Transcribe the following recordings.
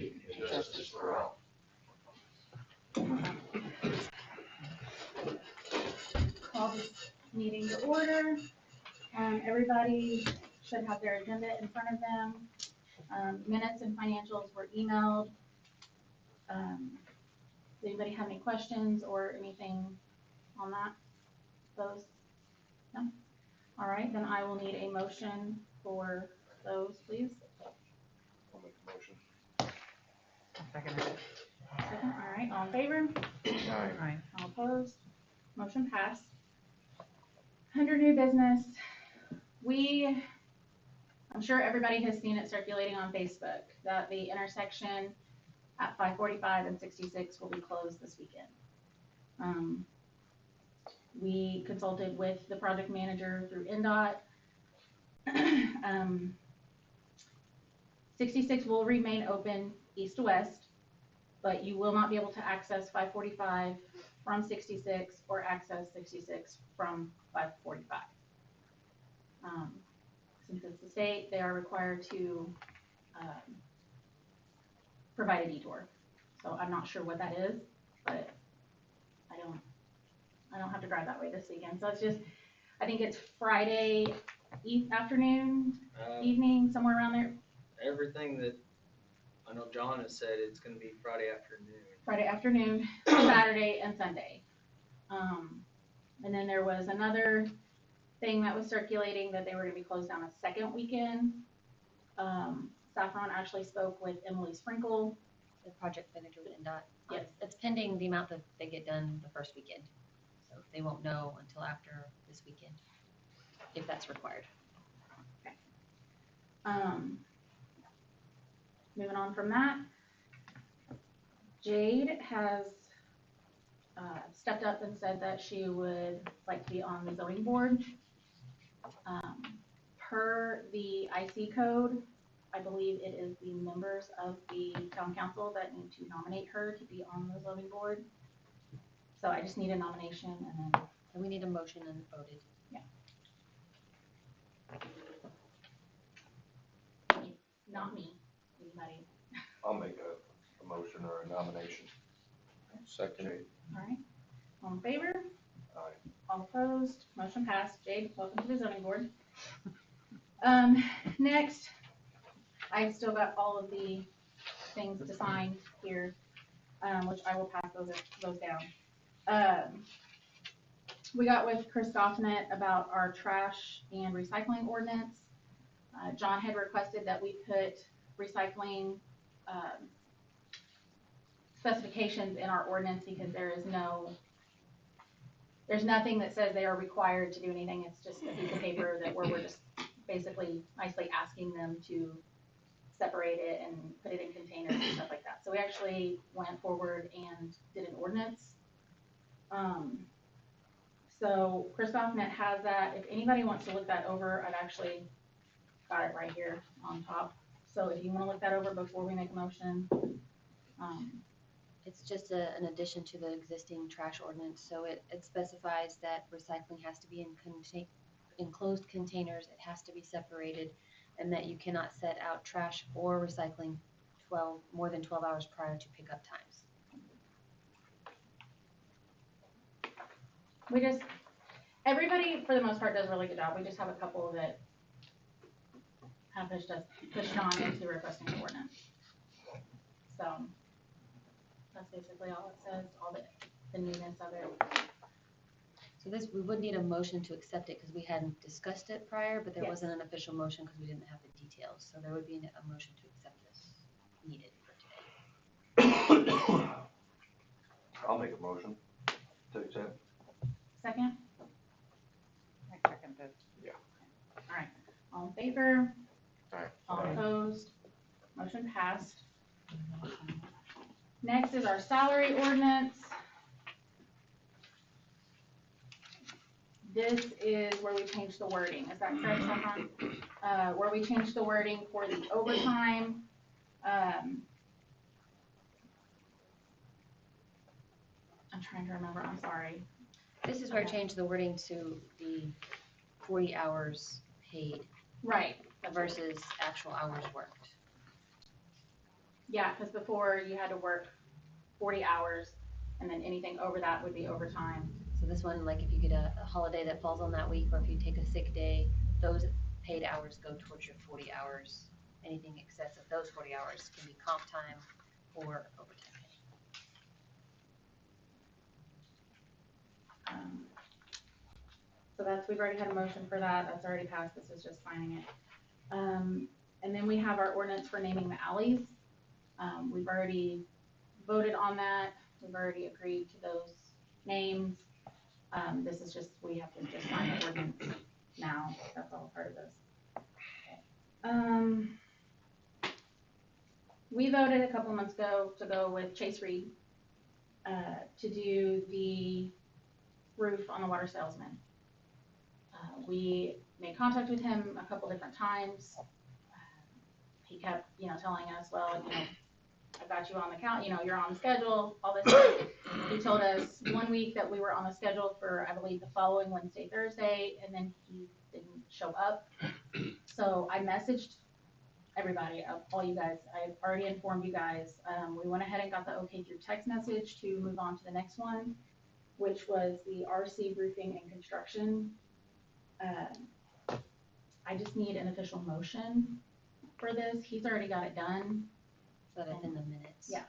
liberty, and justice for all. Call this meeting to order. Everybody should have their agenda in front of them. Minutes and financials were emailed. Does anybody have any questions or anything on that? Those? No? All right, then I will need a motion for those, please. I'll make a motion. Second it. Second, all right, all in favor? Aye. All opposed? Motion passed. Under new business, I'm sure everybody has seen it circulating on Facebook that the intersection at 545 and 66 will be closed this weekend. We consulted with the project manager through NDOT. 66 will remain open east to west, but you will not be able to access 545 from 66 or access 66 from 545. Since it's the state, they are required to provide a detour. So I'm not sure what that is, but I don't have to drive that way this weekend. So it's just, I think it's Friday afternoon, evening, somewhere around there. Everything that I know John has said, it's gonna be Friday afternoon. Friday afternoon, Saturday and Sunday. And then there was another thing that was circulating that they were gonna be closed down a second weekend. Saffron actually spoke with Emily Sprinkle. The project manager with NDOT. Yes. It's pending the amount that they get done the first weekend. So they won't know until after this weekend, if that's required. Moving on from that, Jade has stepped up and said that she would like to be on the zoning board. Per the IC code, I believe it is the members of the town council that need to nominate her to be on the zoning board. So I just need a nomination and then. And we need a motion and voted. Not me, anybody. I'll make a motion or a nomination. Second. All right, all in favor? Aye. All opposed? Motion passed. Jade, welcome to the zoning board. Next, I've still got all of the things to sign here, which I will pass those down. We got with Chris Goffnet about our trash and recycling ordinance. John had requested that we put recycling specifications in our ordinance because there's nothing that says they are required to do anything. It's just a piece of paper that where we're just basically nicely asking them to separate it and put it in containers and stuff like that. So we actually went forward and did an ordinance. So Chris Goffnet has that. If anybody wants to look that over, I've actually got it right here on top. So if you want to look that over before we make a motion. It's just an addition to the existing trash ordinance. So it specifies that recycling has to be in enclosed containers. It has to be separated, and that you cannot set out trash or recycling more than 12 hours prior to pickup times. Everybody for the most part does a really good job. We just have a couple that have pushed John into requesting an ordinance. So that's basically all it says, all the newness of it. So we would need a motion to accept it because we hadn't discussed it prior, but there Yes. wasn't an official motion because we didn't have the details. So there would be a motion to accept this needed for today. I'll make a motion to accept. Second? I second it. All right. All in favor? Aye. All opposed? Motion passed. Next is our salary ordinance. This is where we changed the wording. Is that correct, Stefan? Where we changed the wording for the overtime. I'm trying to remember. I'm sorry. This is where I changed the wording to the 40 hours paid Right. versus actual hours worked. Yeah, because before you had to work 40 hours, and then anything over that would be overtime. So this one, like if you get a holiday that falls on that week, or if you take a sick day, those paid hours go towards your 40 hours. Anything excess of those 40 hours can be comp time or overtime pay. So that's, we've already had a motion for that, that's already passed, this is just signing it. And then we have our ordinance for naming the alleys. We've already voted on that, we've already agreed to those names. This is just, we have to just sign the ordinance now, that's all part of this. We voted a couple months ago to go with Chase Reed, to do the roof on the water salesman. We made contact with him a couple different times. He kept, telling us, well, I've got you on the count, you're on the schedule, all this stuff. He told us one week that we were on the schedule for, I believe, the following Wednesday, Thursday, and then he didn't show up. So I messaged everybody, all you guys, I've already informed you guys. We went ahead and got the okay through text message to move on to the next one, which was the RC roofing and construction. I just need an official motion for this. He's already got it done. So that's in the minutes. Yeah.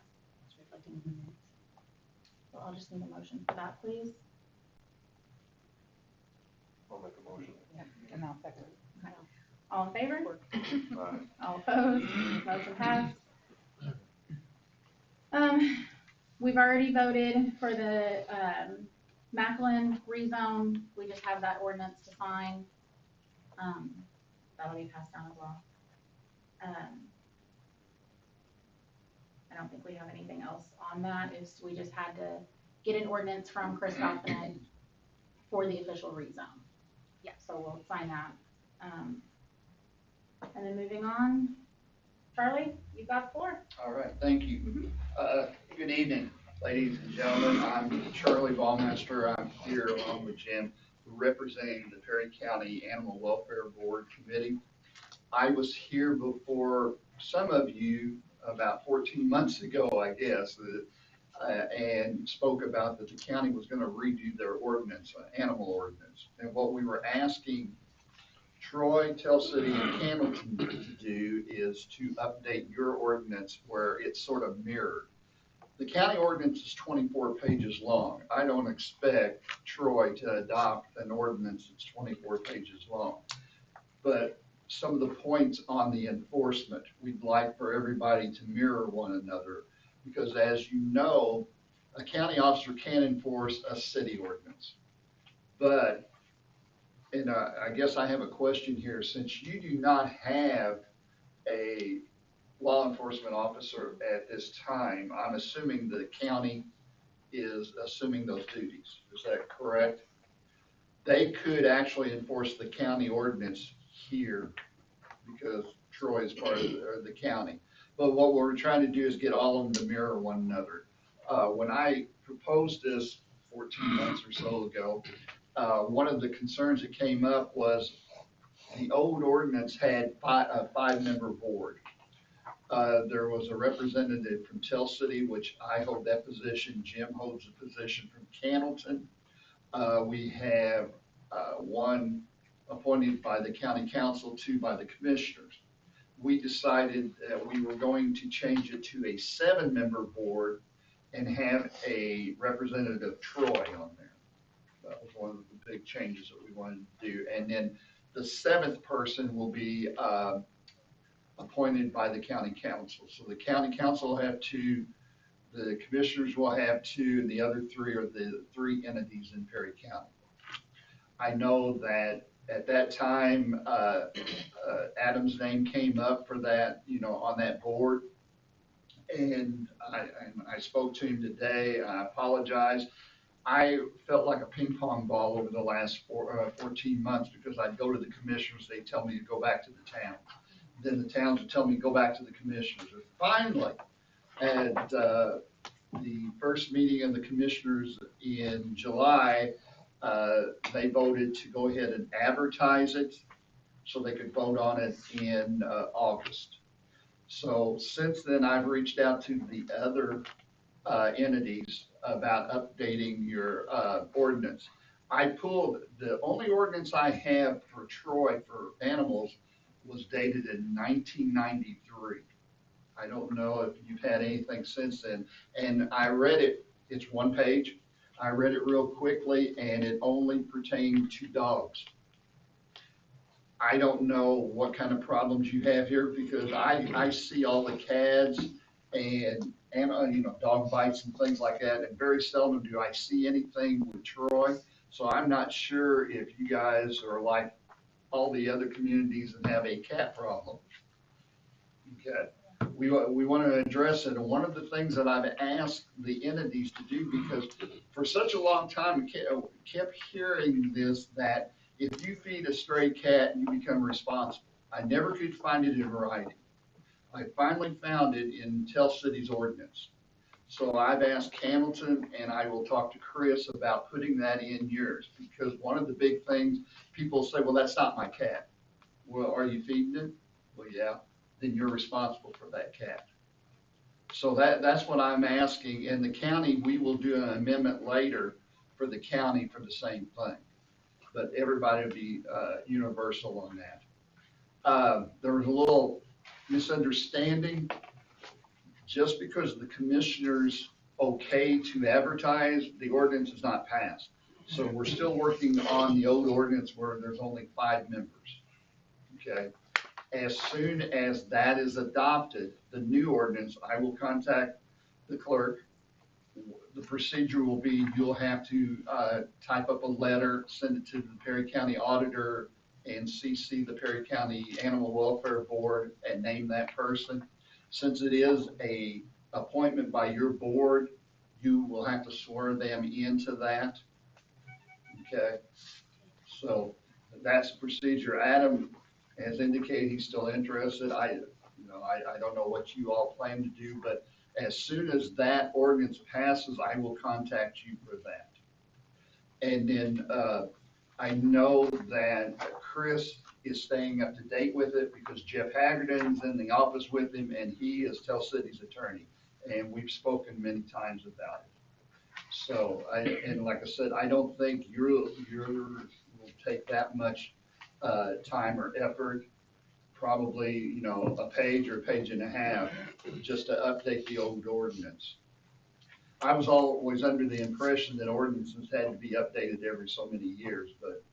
It's reflecting in the minutes. So I'll just need a motion for that, please. I'll make a motion. And I'll second. All in favor? Aye. All opposed? Motion passed. We've already voted for the, Macklin rezone. We just have that ordinance to sign. That'll be passed down as well. I don't think we have anything else on that. We just had to get an ordinance from Chris Goffman for the official rezone. Yeah, so we'll sign that. And then moving on, Charlie, you've got the floor. All right, thank you. Good evening, ladies and gentlemen. I'm Charlie Ballmaster. I'm here along with Jim, representing the Perry County Animal Welfare Board Committee. I was here before some of you about 14 months ago, I guess, and spoke about that the county was going to redo their ordinance, animal ordinance. And what we were asking Troy, Tell City, and Hamilton to do is to update your ordinance where it's sort of mirrored. The county ordinance is 24 pages long. I don't expect Troy to adopt an ordinance that's 24 pages long. But some of the points on the enforcement, we'd like for everybody to mirror one another. Because as you know, a county officer can enforce a city ordinance. But, and I guess I have a question here. Since you do not have a law enforcement officer at this time, I'm assuming the county is assuming those duties. Is that correct? They could actually enforce the county ordinance here because Troy is part of the county. But what we're trying to do is get all of them to mirror one another. When I proposed this 14 months or so ago, one of the concerns that came up was the old ordinance had a five-member board. There was a representative from Tell City, which I hold that position. Jim holds the position from Cannleton. We have one appointed by the county council, two by the commissioners. We decided that we were going to change it to a 7-member board and have a representative of Troy on there. That was one of the big changes that we wanted to do. And then the 7th person will be appointed by the county council. So the county council will have 2, the commissioners will have 2, and the other 3 are the 3 entities in Perry County. I know that at that time, Adam's name came up for that, on that board. And I spoke to him today. I apologize. I felt like a ping pong ball over the last 14 months because I'd go to the commissioners, they'd tell me to go back to the town. Then the towns would tell me to go back to the commissioners. And finally, at the first meeting of the commissioners in July, they voted to go ahead and advertise it so they could vote on it in August. So since then, I've reached out to the other entities about updating your ordinance. I pulled, the only ordinance I have for Troy for animals was dated in 1993. I don't know if you've had anything since then. And I read it, it's one page. I read it real quickly and it only pertained to dogs. I don't know what kind of problems you have here because I see all the CADs and dog bites and things like that. And very seldom do I see anything with Troy. So I'm not sure if you guys are like all the other communities that have a cat problem. Okay. We want to address it. And one of the things that I've asked the entities to do, because for such a long time, we kept hearing this, that if you feed a stray cat, you become responsible. I never could find it in writing. I finally found it in Tell City's ordinance. So I've asked Hamilton and I will talk to Chris about putting that in yours, because one of the big things, people say, well, that's not my cat. Well, are you feeding it? Well, yeah. Then you're responsible for that cat. So that's what I'm asking. In the county, we will do an amendment later for the county for the same thing. But everybody will be universal on that. There was a little misunderstanding. Just because the commissioners okay to advertise, the ordinance is not passed. So we're still working on the old ordinance where there's only 5 members. Okay. As soon as that is adopted, the new ordinance, I will contact the clerk. The procedure will be, you'll have to type up a letter, send it to the Perry County Auditor, and CC the Perry County Animal Welfare Board and name that person. Since it is a appointment by your board, you will have to swear them into that. Okay, so that's the procedure. Adam has indicated he's still interested. I don't know what you all plan to do, but as soon as that ordinance passes, I will contact you for that. And then I know that Chris is staying up to date with it because Jeff Haggerty's in the office with him and he is Tell City's attorney. And we've spoken many times about it. So, like I said, I don't think yours will take that much time or effort. Probably, a page or a page and a half just to update the old ordinance. I was always under the impression that ordinances had to be updated every so many years, but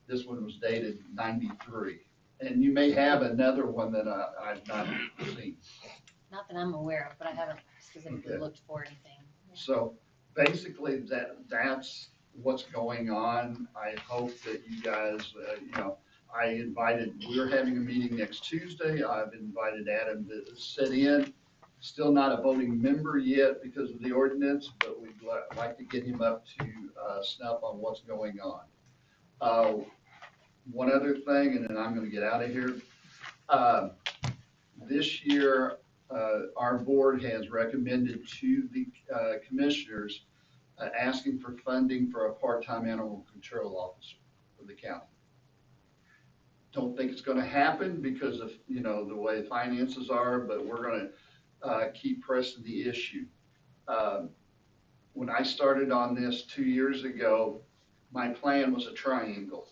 this one was dated 93. And you may have another one that I've not seen. Not that I'm aware of, but I haven't specifically Okay. looked for anything. So basically that's what's going on. I hope that you guys, we're having a meeting next Tuesday. I've invited Adam to sit in. Still not a voting member yet because of the ordinance, but we'd like to get him up to snuff on what's going on. One other thing, and then I'm going to get out of here. This year, our board has recommended to the commissioners asking for funding for a part-time animal control officer for the county. Don't think it's going to happen because of the way the finances are, but we're going to keep pressing the issue. When I started on this 2 years ago, my plan was a triangle.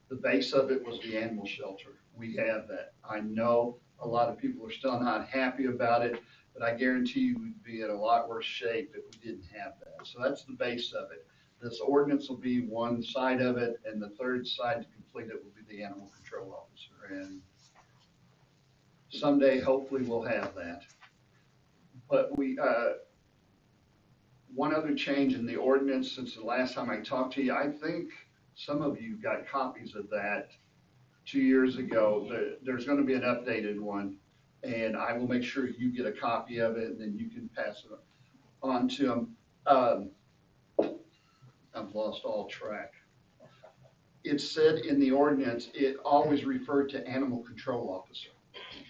The base of it was the animal shelter. We have that. I know a lot of people are still not happy about it, but I guarantee you we'd be in a lot worse shape if we didn't have that. So that's the base of it. This ordinance will be one side of it, and the third side to complete it will be the animal control officer. And someday, hopefully, we'll have that. But one other change in the ordinance since the last time I talked to you, I think some of you got copies of that 2 years ago. There's going to be an updated one, and I will make sure you get a copy of it, and then you can pass it on to them. I've lost all track. It said in the ordinance, it always referred to animal control officer,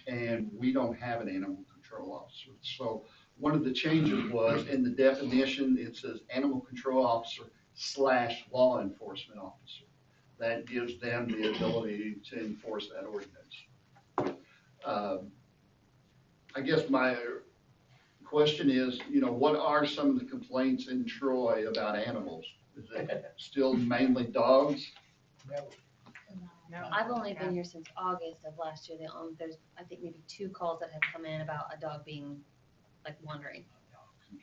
and we don't have an animal control officer. So one of the changes was in the definition, it says animal control officer / law enforcement officer. That gives them the ability to enforce that ordinance. I guess my question is, what are some of the complaints in Troy about animals? Is it still mainly dogs? No. I've only been here since August of last year. There's, I think, maybe 2 calls that have come in about a dog being like wandering.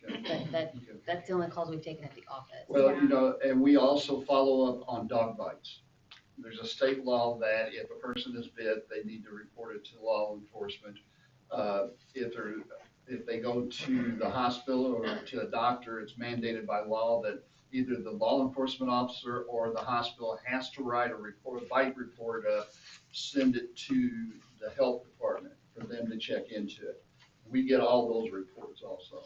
Okay. But Okay. that's the only calls we've taken at the office. Well, and we also follow up on dog bites. There's a state law that if a person is bit, they need to report it to law enforcement. If they go to the hospital or to a doctor, it's mandated by law that either the law enforcement officer or the hospital has to write a bite report, send it to the health department for them to check into it. We get all those reports also.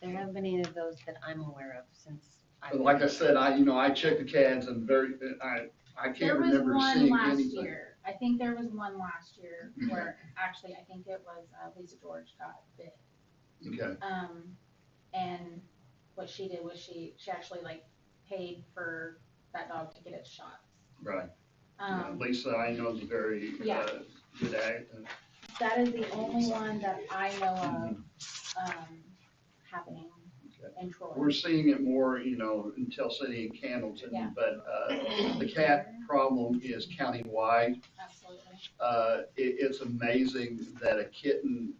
There haven't been any of those that I'm aware of since I've But been like I here. said, I check the CADs and I There can't was remember one seeing last anything. year. I think there was one last year where, actually, I think it was Lisa George got bit. Okay, And what she did was she actually like paid for that dog to get its shots. right. Yeah, Um, Lisa, I know is a very, Yeah. good that is the only one that I know of, happening Okay. in Troy. We're seeing it more, in Tell City and Yeah. Candleton, but, the cat problem is countywide. Absolutely. It's amazing that a kitten,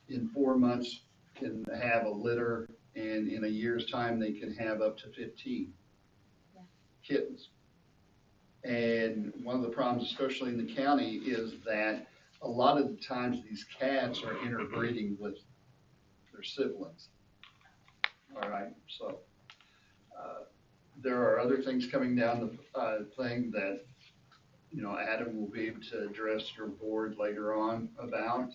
in 4 months can have a litter, and in a year's time, they can have up to 15 Yeah. kittens. And one of the problems, especially in the county, is that a lot of the times these cats are interbreeding with their siblings. All right, so, there are other things coming down the, thing that, Adam will be able to address your board later on about.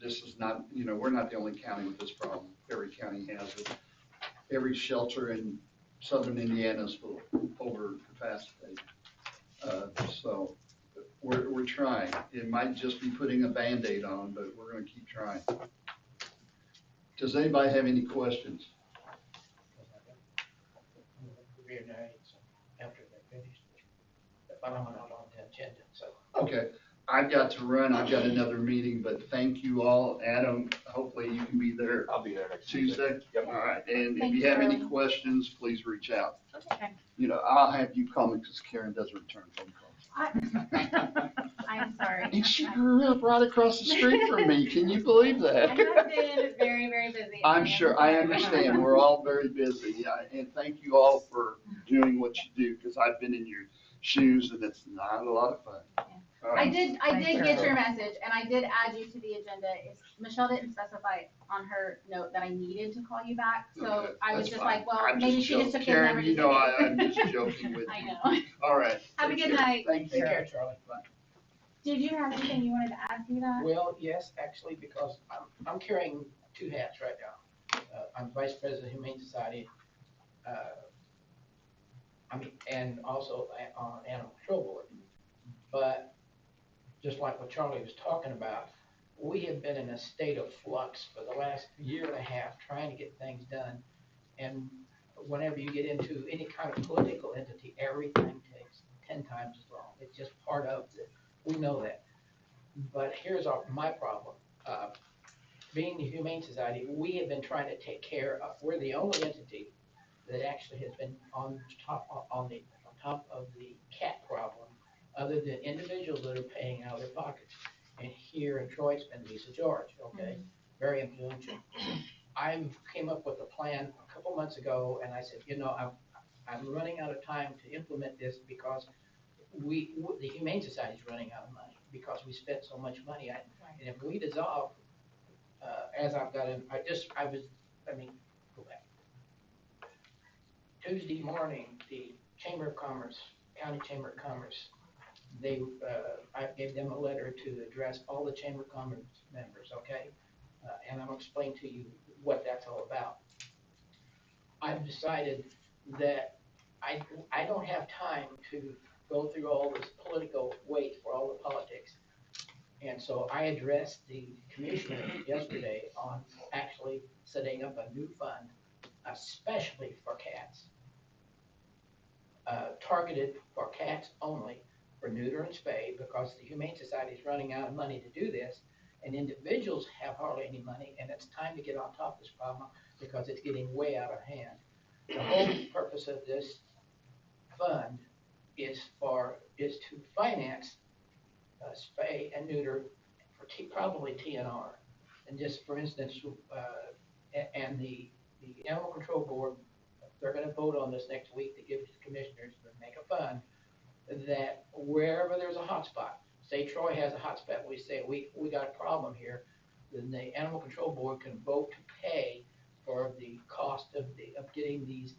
This is not, we're not the only county with this problem. Every county has it. Every shelter in southern Indiana is full, over capacity. So we're trying. It might just be putting a Band-Aid on, but we're gonna keep trying. Does anybody have any questions? Reunites after they're finished. But I'm not on the agenda, so. Okay, I've got to run. I've got another meeting, but thank you all. Adam, hopefully you can be there I'll be there next Tuesday. Tuesday. Yep. All right, and if Thank you you, have any Charlie. questions, please reach out. Okay. I'll have you call me because Karen doesn't return phone calls. I'm sorry. And she grew up right across the street from me. Can you believe I that? have been very, very busy. I'm sure, I understand. We're all very busy. And thank you all for doing what you do, because I've been in your shoes and it's not a lot of fun. All I right. did Thanks, get your Charlie. message, and I did add you to the agenda. Michelle didn't specify on her note that I needed to call you back, so Okay, I was that's just fine. like, well, I'm maybe she just joking. took his number. Karen, to I'm say- just joking with I you. know. All right. Have a Take good care. night. Thank Take you. care, Charlie. Did you have anything you wanted to add to that? Well, yes, actually, because I'm carrying 2 hats right now. I'm Vice President of Humane Society, and also on Animal Control Board. But just like what Charlie was talking about, we have been in a state of flux for the last year and a half trying to get things done. And whenever you get into any kind of political entity, everything takes 10 times as long. It's just part of it. We know that. But here's my problem. Being the Humane Society, we have been trying to take care of, we're the only entity that actually has been on top of the cat problem, other than individuals that are paying out of their pockets. And here in Troy, it's been Lisa George, okay? Very influential. I came up with a plan a couple months ago, and I said, I'm running out of time to implement this because the Humane Society is running out of money because we spent so much money. And if we dissolve, go back. Tuesday morning, the Chamber of Commerce, County Chamber of Commerce, I gave them a letter to address all the Chamber of Commerce members, okay? And I'll explain to you what that's all about. I've decided that I don't have time to go through all this political weight for all the politics. And so I addressed the commissioner yesterday on actually setting up a new fund, especially for cats, targeted for cats only, for neuter and spay because the Humane Society is running out of money to do this, and individuals have hardly any money, and it's time to get on top of this problem because it's getting way out of hand. The whole purpose of this fund is to finance spay and neuter for probably TNR. And just for instance, and the Animal Control Board, they're gonna vote on this next week to give to the commissioners to make a fund that wherever there's a hotspot, say Troy has a hotspot, we say we got a problem here, then the Animal Control Board can vote to pay for the cost of getting these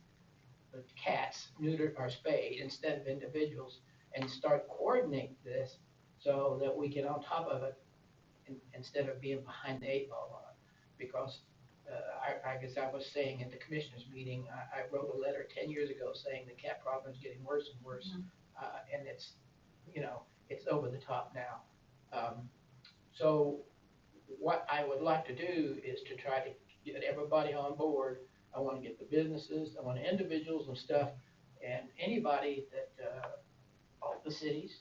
cats neutered or spayed instead of individuals, and start coordinate this so that we get on top of it instead of being behind the 8 ball on it. Because I guess I was saying at the commissioners meeting, I wrote a letter 10 years ago saying the cat problem is getting worse and worse, and it's, it's over the top now. So what I would like to do is to try to get everybody on board. I want to get the businesses, I want individuals and stuff, and anybody that, all the cities,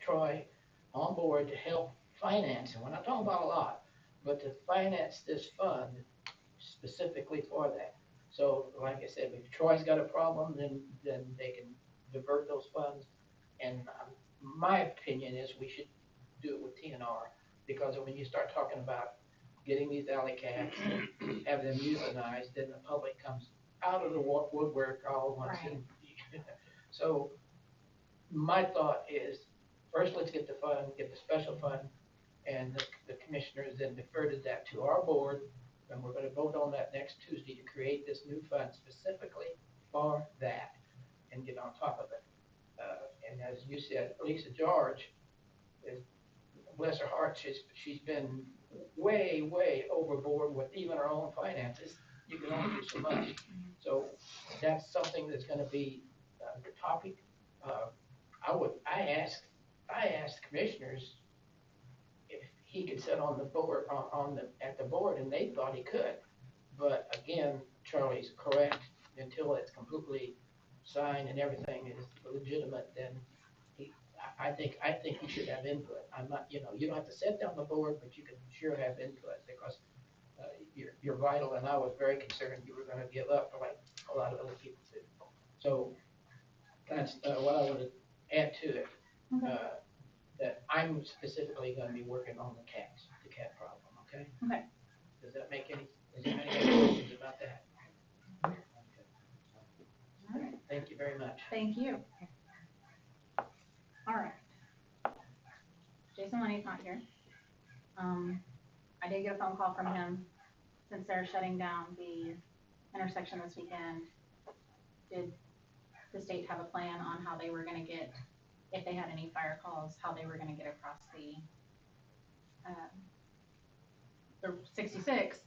Troy, on board to help finance, and we're not talking about a lot, but to finance this fund specifically for that. So, like I said, if Troy's got a problem, then they can divert those funds. And my opinion is we should do it with TNR, because when you start talking about getting these alley cats, have them euthanized, then the public comes out of the woodwork all at once. Right. So, my thought is, first let's get the fund, get the special fund, and the commissioners then deferred that to our board, and we're gonna vote on that next Tuesday to create this new fund specifically for that, and get on top of it. And as you said, Lisa George, bless her heart, she's been way overboard with even her own finances. You can only do so much. So that's something that's gonna be the topic. I asked commissioners if he could sit on the board, at the board, and they thought he could. But again, Charlie's correct, until it's completely signed and everything is legitimate, then I think he should have input. I'm not, you don't have to sit down the board, but you can sure have input, because you're vital, and I was very concerned you were gonna give up like a lot of other people did. So that's what I want to add to it. Okay. That I'm specifically gonna be working on the cat problem, okay? Okay. Does that make any questions about that? All right. Thank you very much. Thank you. All right. Jason Lenny's not here. I did get a phone call from him, since they're shutting down the intersection this weekend. Did the state have a plan on how they were gonna get, if they had any fire calls, how they were gonna get across the 66?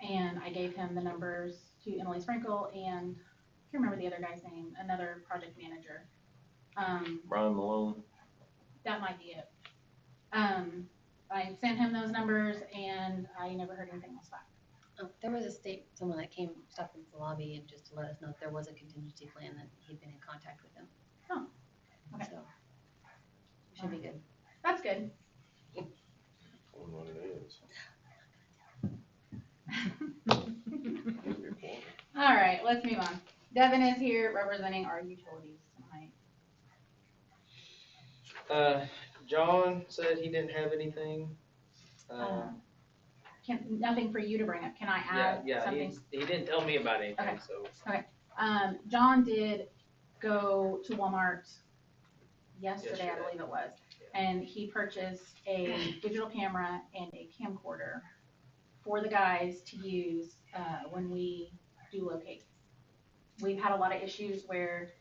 And I gave him the numbers to Emily Sprinkle and I can't remember the other guy's name, another project manager. Brian Malone. That might be it. I sent him those numbers and I never heard anything else back. Oh, there was someone that came, stopped in the lobby and just to let us know if there was a contingency plan, that he'd been in contact with them. Oh, okay. So, should be good. That's good. Wonder what it is. All right, let's move on. Devin is here representing our utilities tonight. John said he didn't have anything. Nothing for you to bring up. Can I add Yeah, something? he didn't tell me about anything, Okay. so. John did go to Walmart yesterday, I Yesterday. believe it was, and he purchased a digital camera and a camcorder for the guys to use when we do locates. We've had a lot of issues where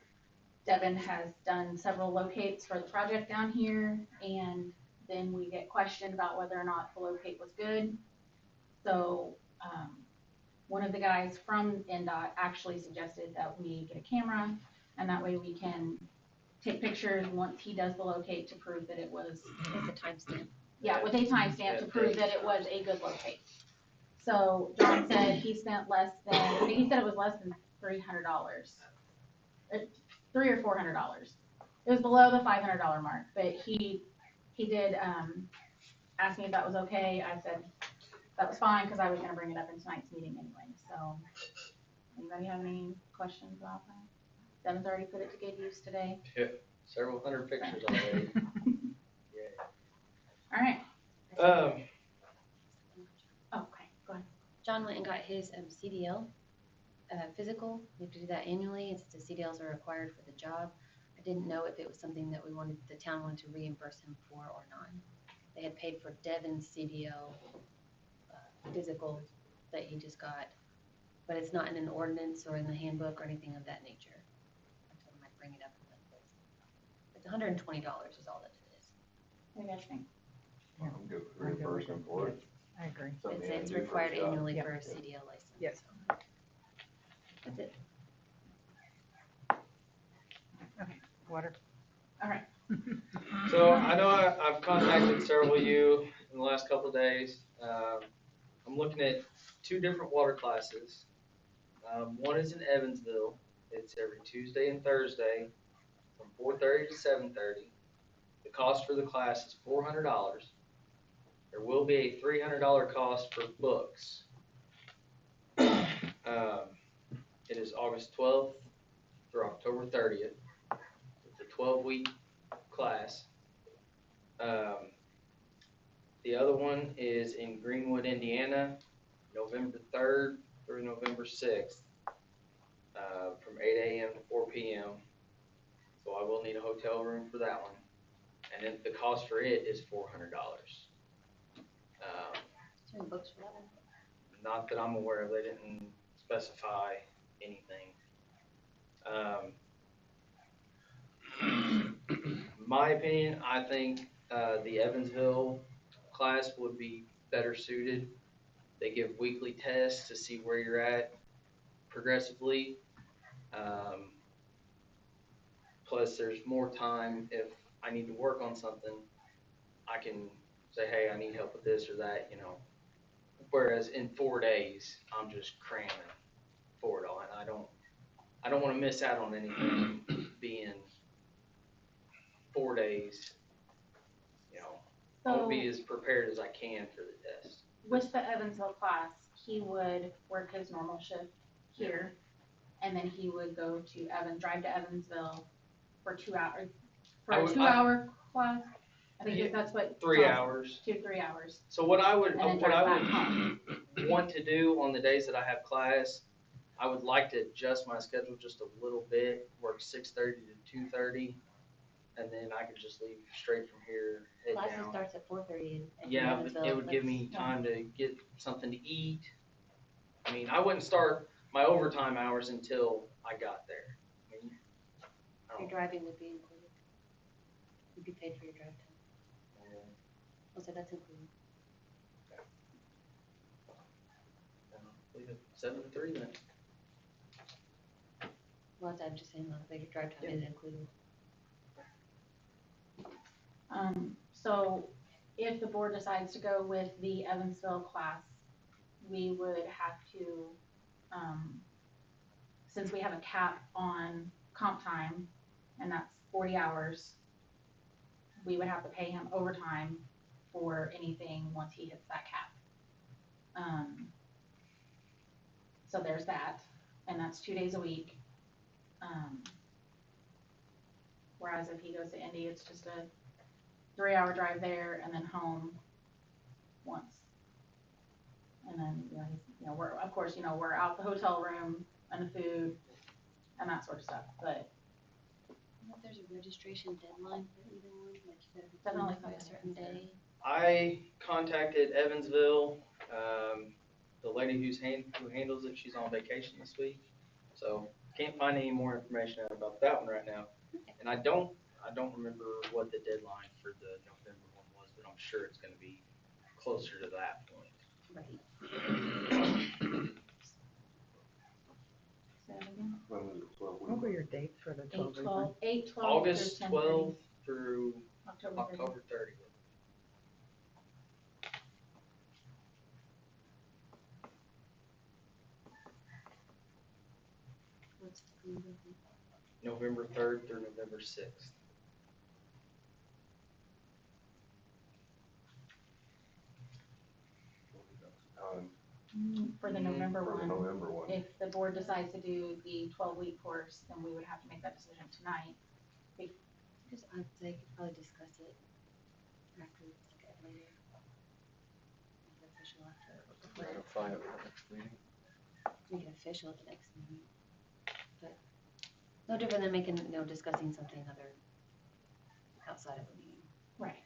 Devin has done several locates for the project down here, and then we get questioned about whether or not the locate was good. So one of the guys from NDOT actually suggested that we get a camera, and that way we can take pictures once he does the locate to prove that it was, With the timestamp. yeah, with a timestamp to prove that it was a good locate. So John said he spent I think he said it was less than $300, $300 or $400 It was below the $500 mark, but he did, ask me if that was okay. I said that was fine, cause I was gonna bring it up in tonight's meeting anyway, so. Anybody have any questions about that? Devin's already put it to good use today. Several hundred pictures already. Yeah. Alright, Um, okay, go ahead. John went and got his CDL physical. We have to do that annually, and since the CDLs are required for the job, I didn't know if it was something that the town wanted to reimburse him for or not. They had paid for Devin's CDL physical that he just got, but it's not in an ordinance or in the handbook or anything of that nature. I told him I'd bring it up. It's $120 is all that it is. What do you guys think? I'm good for reimbursement for it. I agree. Something It's, you have it's to do for a required job. annually Yeah. for a CDL license. Yes. so. That's it. Water. Alright, so I know I've contacted several of you in the last couple of days. I'm looking at 2 different water classes. One is in Evansville. It's every Tuesday and Thursday from 4:30 to 7:30. The cost for the class is $400. There will be a $300 cost for books. It is August 12th through October 30th. It's a 12-week class. The other one is in Greenwood, Indiana, November 3rd through November 6th, from 8 a.m. to 4 p.m. So I will need a hotel room for that one. And then the cost for it is $400. Is there any books for that one? Not that I'm aware of, they didn't specify anything. My opinion, I think the Evansville class would be better suited. They give weekly tests to see where you're at progressively. Plus, there's more time if I need to work on something. I can say, hey, I need help with this or that, you know. Whereas in 4 days, I'm just cramming for it all, and I don't want to miss out on anything being 4 days. You know, I want to be as prepared as I can for the test. with the Evansville class, he would work his normal shift here, and then he would go to drive to Evansville for 2 hours, for a 2-hour class. I think that's what. 3 hours. 2-3 hours. So what I would And then what drive I back home. would want to do on the days that I have class, I would like to adjust my schedule just a little bit, work 6:30 to 2:30, and then I could just leave straight from here, head Classes down. starts at 4:30 in Yeah, but Evansville. it would give me That's- time to get something to eat. I mean, I wouldn't start my overtime hours until I got there. I mean, I Your don't, driving would be included. You'd be paid for your drive time. So that's included. leave it 7 to 3 then. Well, I'm just saying that your drive time is included. So if the board decides to go with the Evansville class, we would have to, since we have a cap on comp time, and that's 40 hours, we would have to pay him overtime for anything once he hits that cap. So there's that, and that's 2 days a week. Whereas if he goes to Indy, it's just a 3-hour drive there and then home once. And then, we're, of course, we're out the hotel room and the food and that sort of stuff, but If there's a registration deadline for either one, like you gotta be Definitely done by a certain day. I contacted Evansville, the lady who handles it, she's on vacation this week, so can't find any more information out about that one right now. And I don't remember what the deadline for the November one was, but I'm sure it's gonna be closer to that point. Right. say that again. When was it, 12 What weeks? were your dates for the 12 week one? 8/12 August through 12th through 10/30, October 30th. October 30th. What's the Greenwood one? November 3rd through November 6th. For the November For the one. November one. If the board decides to do the 12-week course, then we would have to make that decision tonight. Just, I'd say could probably discuss it after, like, later. Make it official after, Ratify it for next meeting. make it official at the next meeting. But no different than making, discussing something other outside of the meeting. Right.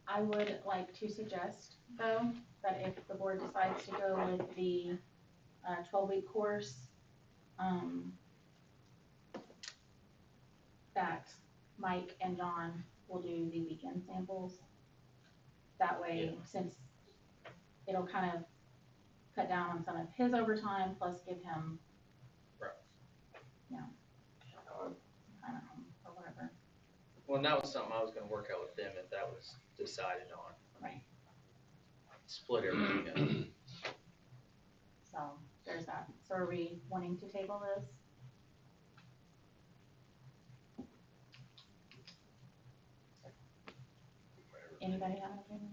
I would like to suggest, though, that if the board decides to go with the 12-week course, that Mike and John will do the weekend samples. That way, since it'll kind of cut down on some of his overtime, plus give him, Right. kind of, or whatever. Well, and that was something I was gonna work out with them if that was decided on. Right. Split everything up. So there's that. So are we wanting to table this? Anybody have an opinion?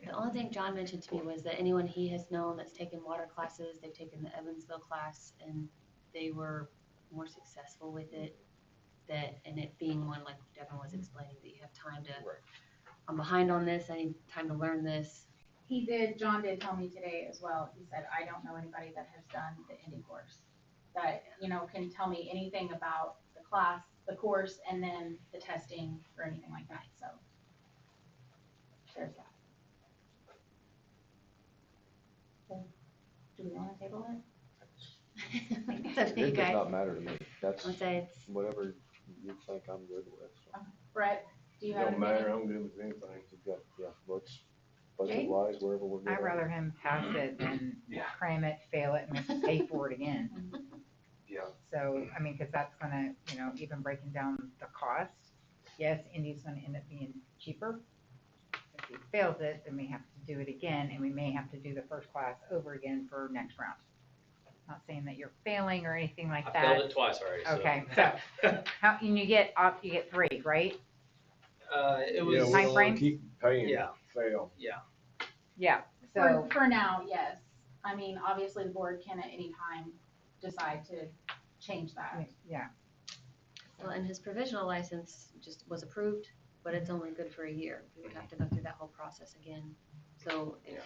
The only thing John mentioned to me was that anyone he has known that's taken water classes, they've taken the Evansville class, and they were more successful with it. And it being one, like Devin was explaining, that you have time to, Right. I'm behind on this, I need time to learn this. John did tell me today as well, he said, I don't know anybody that has done the Indy course. That, can tell me anything about the class, the course, and then the testing or anything like that, so. There's that. So, do we wanna table it? It's up to you It does guys. not matter to me. That's I'll say it's, whatever you think I'm good with. So. Brett, do you have an Don't matter, opinion? I'm good with anything. You've got, let's, Jake? budget wise, wherever we're going. I'd rather him pass it than Yeah. cram it, fail it, and have to pay for it again. Yeah. So, I mean, cause that's gonna, even breaking down the cost, yes, Indy's gonna end up being cheaper. If he fails it, then we have to do it again, and we may have to do the first class over again for next round. Not saying that you're failing or anything like I that. failed it twice already, so. Okay, so, and you get 3, right? It was, Time frame? Keep paying. Yeah. Fail. Yeah, so, For now, yes. I mean, obviously, the board can at any time decide to change that. yeah, well, and his provisional license just was approved, but it's only good for a year. We would have to go through that whole process again. So if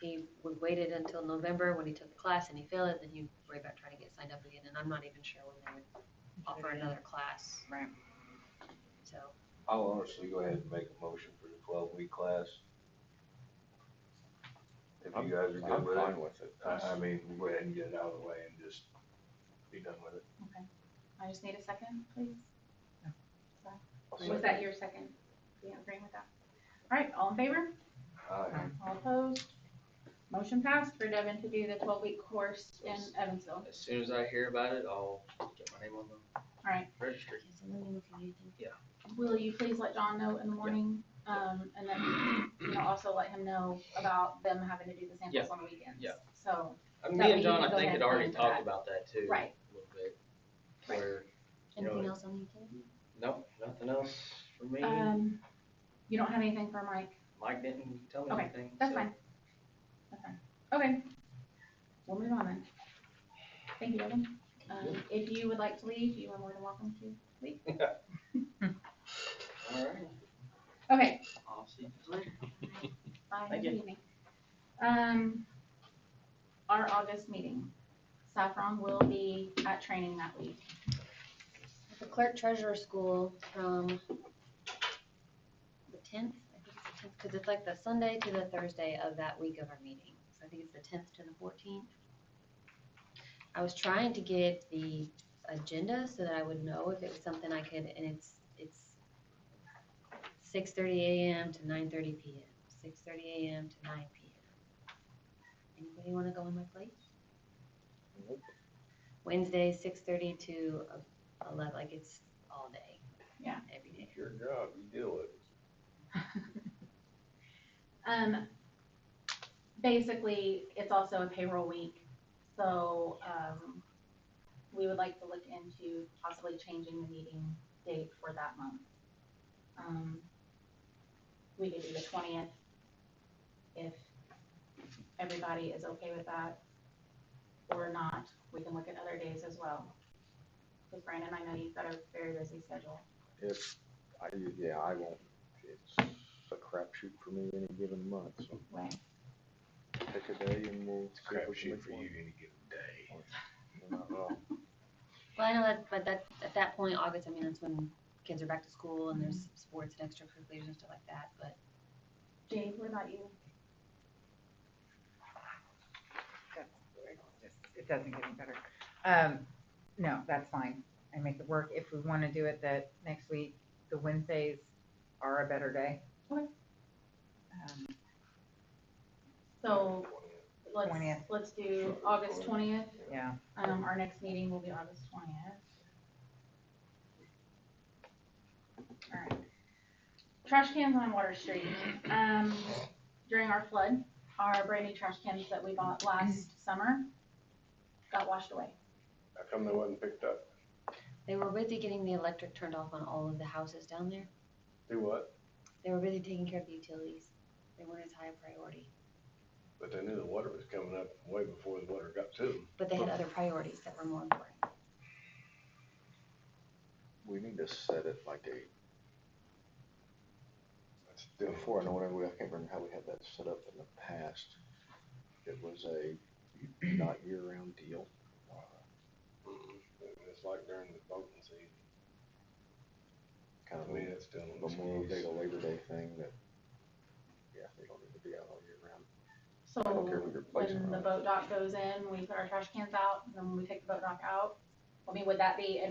he would waited until November when he took the class and he failed it, then he'd worry about trying to get signed up again, and I'm not even sure when they would offer another class. right. So, I'll honestly go ahead and make a motion for the 12-week class. If you guys are good with it. I'm fine with it. I mean, we'll go ahead and get it out of the way and just be done with it. I just need a second, please. I'll Was second. that your second? Do you agree with that? All right, all in favor? Aye. All opposed? Motion passed for Devin to do the 12-week course in Evansville. as soon as I hear about it, I'll get my name on the All right, registry. yes, and then if you need anything. will you please let John know in the morning? And then, also let him know about them having to do the samples on the weekends. Yeah. So, Me That way and you John, can I go think, ahead had and already plan for talked that. about that too. Right. A little bit, Right. where, Anything else on the utility? nope, nothing else for me. you don't have anything for Mike? Mike didn't tell me Okay, anything. That's so- fine. That's fine. Okay. We'll move on then. Thank you, Devin. If you would like to leave, you are more than welcome to leave. All right, Okay, I'll see you later. bye, Thank good you. evening. Our August meeting, Saffron will be at training that week. The clerk treasurer school from the 10th, I think it's the 10th, because it's like the Sunday to the Thursday of that week of our meeting. So I think it's the 10th to the 14th. I was trying to get the agenda so that I would know if it was something I could, and it's 6:30 a.m. to 9:30 p.m. 6:30 a.m. to 9 p.m. Anybody want to go in my place? Nope. Wednesday, 6:30 to 11, like it's all day. Yeah. Every day. It's your job, you deal with it. Basically, it's also a payroll week, so, we would like to look into possibly changing the meeting date for that month. we could do the 20th, if everybody is okay with that. Or not, we can look at other days as well. Because Brandon, I know you've got a very busy schedule. I won't, it's a crapshoot for me any given month, so Right. pick a day and we'll see if we can Crapshoot make for you one. any given day. You're not wrong. Well, I know that, but that, at that point, August, I mean, that's when kids are back to school and there's sports and extracurriculars and stuff like that, but Jade, what about you? It doesn't get any better. No, that's fine. I make it work. If we want to do it that next week, the Wednesdays are a better day. Okay. Um, So, 20th. let's do August 20th. Yeah, Our next meeting will be August 20th. Alright. Trash cans on Water Street. During our flood, our brand new trash cans that we bought last summer got washed away. How come they wasn't picked up? they were busy getting the electric turned off on all of the houses down there. Do what? They were busy taking care of the utilities. They weren't as high a priority, But they knew the water was coming up way before the water got to them. but they had other priorities that were more important. We need to set it like a, That's still. before, I know whenever I can't remember how we had that set up in the past. It was a not year-round deal. It's like during the boating season. Kind To of me, a that's still an Memorial Day excuse. to Labor Day thing that, yeah, they don't need to be out all year round. So, I don't care if we replace when them the or not. boat dock goes in, we put our trash cans out, and then when we take the boat dock out, I mean, would that be,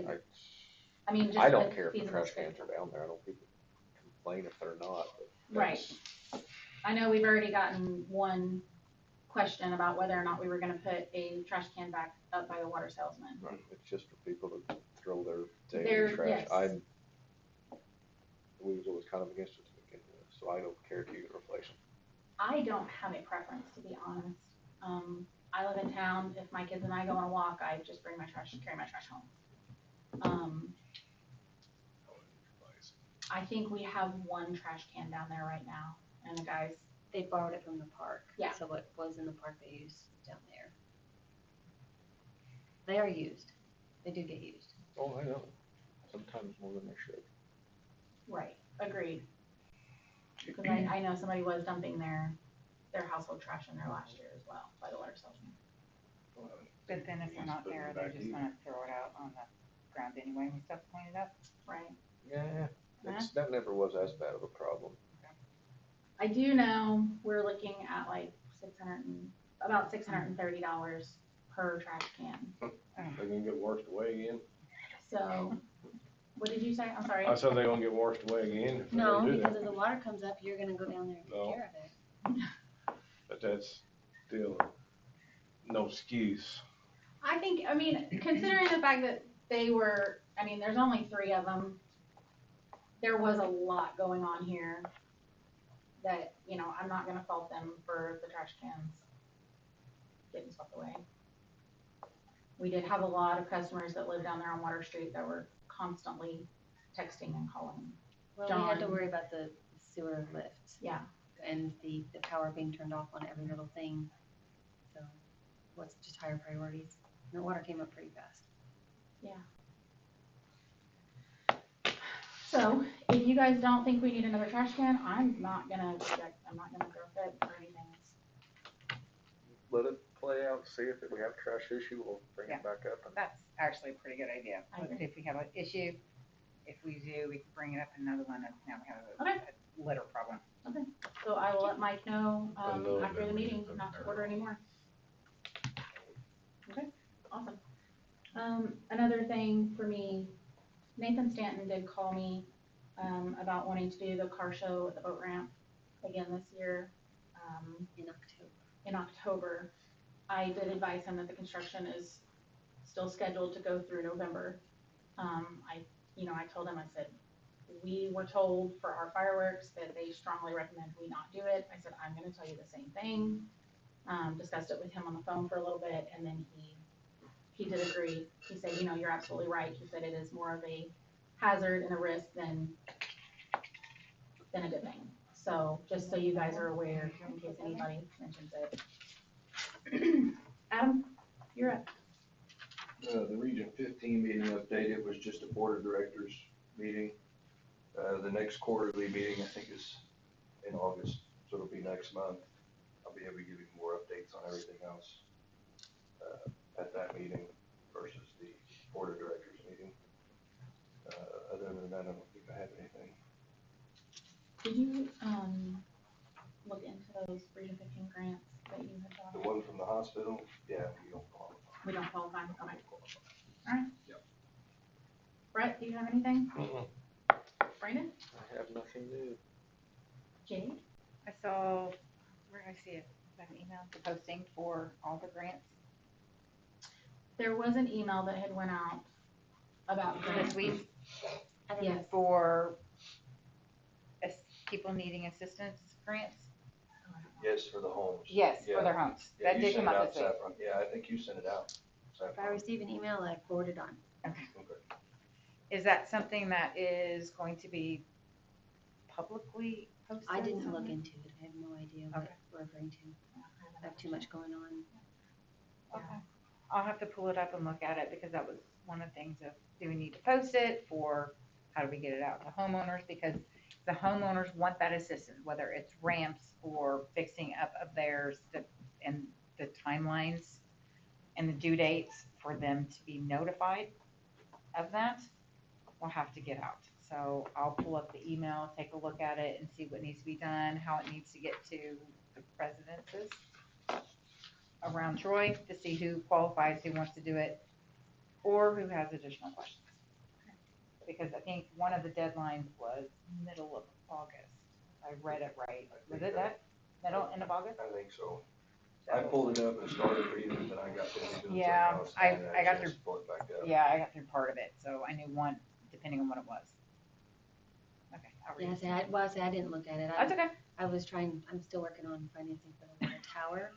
I mean, just I a don't care if the feasible trash cans schedule. are down there, I know people complain if they're not, but. Right. that's- I know we've already gotten one question about whether or not we were gonna put a trash can back up by the water salesman. Right, it's just for people to throw their Their- daily trash. yes. We was always kind of against it to begin with, so I don't care if you can replace them. I don't have a preference, to be honest. I live in town, if my kids and I go on a walk, I just carry my trash home. I think we have one trash can down there right now, and the guys, They borrowed it from the park. Yeah. So what was in the park they used down there. They are used. They do get used. Oh, I know, sometimes more than they should. right, agreed. Cause I know somebody was dumping their household trash in there last year as well, by the water salesman. but then if we're not there, they're just gonna throw it out on the ground anyway, when stuff's cleaned up. Right. Yeah, that never was as bad of a problem. I do know we're looking at like about $630 per trash can. They're gonna get washed away again? So, what did you say? I'm sorry. I said they're gonna get washed away again if they No, don't do because that. if the water comes up, you're gonna go down there and take No. care of it. But that's still no excuse. I think, I mean, considering the fact that there's only 3 of them, there was a lot going on here that, I'm not gonna fault them for the trash cans getting swept away. We did have a lot of customers that live down there on Water Street that were constantly texting and calling. Well, we had to John. worry about the sewer lifts Yeah, and the power being turned off on every little thing. So what's just higher priorities? And the water came up pretty fast. so if you guys don't think we need another trash can, I'm not gonna throw fit or anything. Let it play out, see if we have a trash issue, we'll bring Yeah. it back up. And That's actually a pretty good idea. I agree. If we have an issue, if we do, we can bring it up another one, and now we have Okay. a litter problem. So I will let Mike know, I know after the that we meeting, put not to there. order anymore. Okay, awesome. Another thing for me, Nathan Stanton did call me, about wanting to do the car show at the boat ramp again this year, In October. in October. I did advise him that the construction is still scheduled to go through November. I told him, I said, we were told for our fireworks that they strongly recommend we not do it. I said, I'm gonna tell you the same thing. Discussed it with him on the phone for a little bit, and then he did agree. He said, you're absolutely right. He said it is more of a hazard and a risk than a good thing. So, just so you guys are aware, in case anybody mentions it. Adam, you're up. The Region 15 meeting update, it was just a board of directors meeting. The next quarterly meeting, I think, is in August, so it'll be next month. I'll be able to give you more updates on everything else at that meeting versus the board of directors meeting. Other than that, I don't think I have anything. Did you, look into those Region 15 grants that you had The done? one from the hospital, yeah, we don't qualify. We don't qualify, okay. Alright. Yep. Brett, do you have anything? Brandon? I have nothing new. Jade? I saw, where did I see it? Was that an email, the posting for all the grants There was an email that had went out about grants. this week Yes. for people needing assistance grants? Yes, for the homes. Yes, Yeah. for their homes. Yeah, That you did sent come it out out, this week. Saffron. Yeah, I think you sent it out. If I Saffron. receive an email, I forward it on. Okay. Is that something that is going to be publicly posted? I didn't look somewhere? into it. I have no idea what Okay. we're referring to. I have too much going on. Okay. I'll have to pull it up and look at it because that was one of the things of, do we need to post it, or how do we get it out to homeowners? Because the homeowners want that assistance, whether it's ramps or fixing up of theirs, and the timelines and the due dates for them to be notified of that will have to get out. So I'll pull up the email, take a look at it and see what needs to be done, how it needs to get to the residences around Troy to see who qualifies, who wants to do it, or who has additional questions. Because I think one of the deadlines was middle of August. I read it right. Was it that middle, end of August? I think so. I pulled it up and started reading, and then I got busy doing something Yeah, else. I and got just through- pulled it back up. Yeah, I got through part of it, so I knew one, depending on what it was. Okay, I'll read Yeah, I didn't look at it. That's okay. I'm still working on financing for the water tower.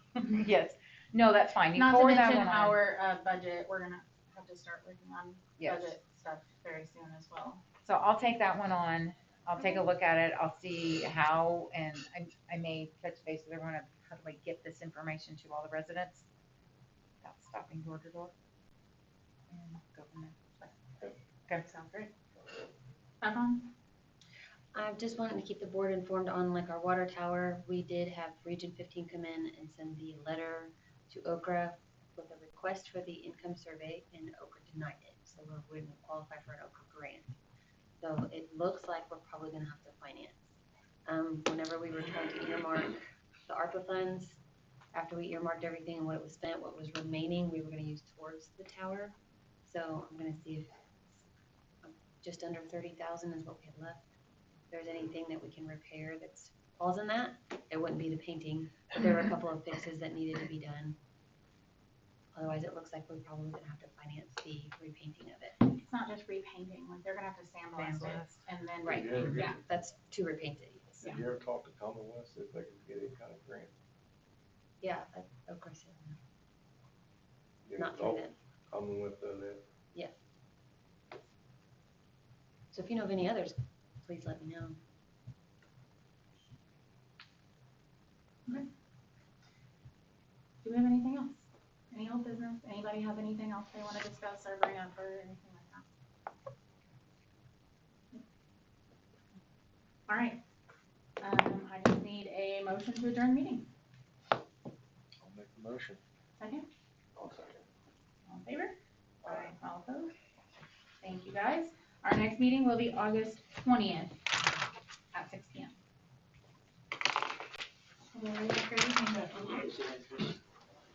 Yes. No, that's fine. You Not to forward that mention one on. our budget, we're gonna have to start working on Yes. budget stuff very soon as well. So I'll take that one on. I'll take a look at it. I'll see how, and I may touch base with everyone of how do I get this information to all the residents without stopping door to door. And go from there. Okay. Sounds great. Stefan? I just wanted to keep the board informed on like our water tower. We did have Region 15 come in and send the letter to Okra with a request for the income survey, and Okra denied it. So we didn't qualify for an Okra grant. So it looks like we're probably gonna have to finance. Whenever we were trying to earmark the ARPA funds, after we earmarked everything and what it was spent, what was remaining, we were gonna use towards the tower. So I'm gonna see if just under 30,000 is what we have left. If there's anything that we can repair that's falls in that, it wouldn't be the painting, but there were a couple of fixes that needed to be done. Otherwise, it looks like we're probably gonna have to finance the repainting of it. It's not just repainting, like they're gonna have to sandblast it Sandblast. and then Right. repaint, yeah. That's to repaint it, yes. Did you ever talk to Commonwealth, see if they could get any kind of grant? Yeah, of course, You not know, through them. Commonwealth does that. So if you know of any others, please let me know. Do we have anything else? Any old business? Anybody have anything else they wanna discuss or bring up or anything like that? All right. I just need a motion to adjourn meeting. I'll make the motion. Second, I'll second. all in favor? Aye. All opposed? Thank you, guys. Our next meeting will be August 20th at 6 PM.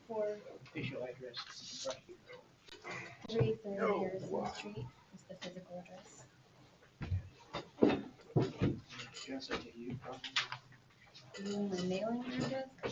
For Official address. 330 Harrison Street is the physical address. Just like you, You want my mailing address?